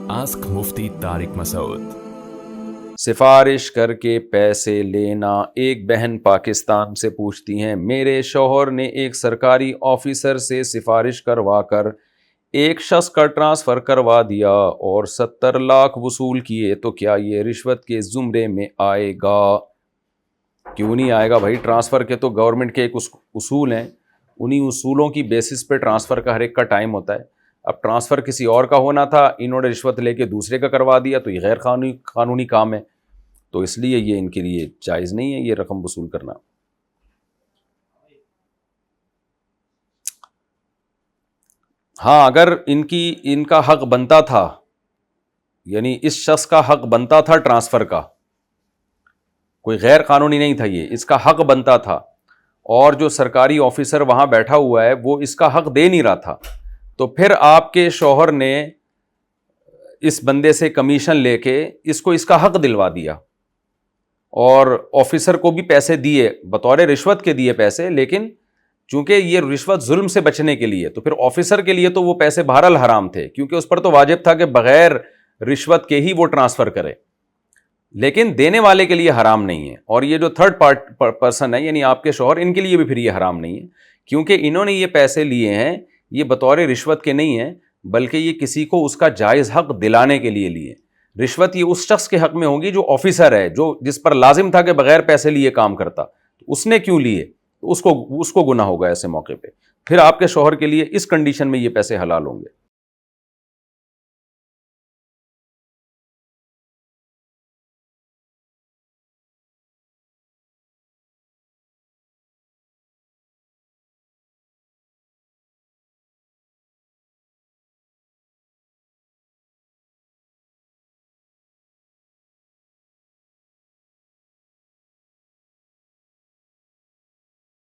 Ask Mufti Tariq Masood. سفارش کر کے پیسے لینا۔ ایک بہن پاکستان سے پوچھتی ہیں، میرے شوہر نے ایک سرکاری آفیسر سے سفارش کروا کر ایک شخص کا ٹرانسفر کروا دیا اور 70 لاکھ وصول کیے، تو کیا یہ رشوت کے زمرے میں آئے گا؟ کیوں نہیں آئے گا بھائی؟ ٹرانسفر کے تو گورنمنٹ کے ایک اصول ہیں، انہی اصولوں کی بیسس پہ ٹرانسفر کا ہر ایک کا ٹائم ہوتا ہے۔ اب ٹرانسفر کسی اور کا ہونا تھا، انہوں نے رشوت لے کے دوسرے کا کروا دیا، تو یہ غیر قانونی کام ہے، تو اس لیے یہ ان کے لیے جائز نہیں ہے یہ رقم وصول کرنا۔ ہاں، اگر ان کا حق بنتا تھا، یعنی اس شخص کا حق بنتا تھا ٹرانسفر کا، کوئی غیر قانونی نہیں تھا، یہ اس کا حق بنتا تھا، اور جو سرکاری آفیسر وہاں بیٹھا ہوا ہے وہ اس کا حق دے نہیں رہا تھا، تو پھر آپ کے شوہر نے اس بندے سے کمیشن لے کے اس کو اس کا حق دلوا دیا، اور آفیسر کو بھی پیسے دیے، بطور رشوت کے دیے پیسے، لیکن چونکہ یہ رشوت ظلم سے بچنے کے لیے، تو پھر آفیسر کے لیے تو وہ پیسے بہرحال حرام تھے، کیونکہ اس پر تو واجب تھا کہ بغیر رشوت کے ہی وہ ٹرانسفر کرے، لیکن دینے والے کے لیے حرام نہیں ہے۔ اور یہ جو تھرڈ پرسن ہے، یعنی آپ کے شوہر، ان کے لیے بھی پھر یہ حرام نہیں ہے، کیونکہ انہوں نے یہ پیسے لیے ہیں، یہ بطور رشوت کے نہیں ہیں، بلکہ یہ کسی کو اس کا جائز حق دلانے کے لیے لیے۔ رشوت یہ اس شخص کے حق میں ہوگی جو آفیسر ہے، جس پر لازم تھا کہ بغیر پیسے لیے کام کرتا، اس نے کیوں لیے؟ اس کو گناہ ہوگا ایسے موقع پہ۔ پھر آپ کے شوہر کے لیے اس کنڈیشن میں یہ پیسے حلال ہوں گے۔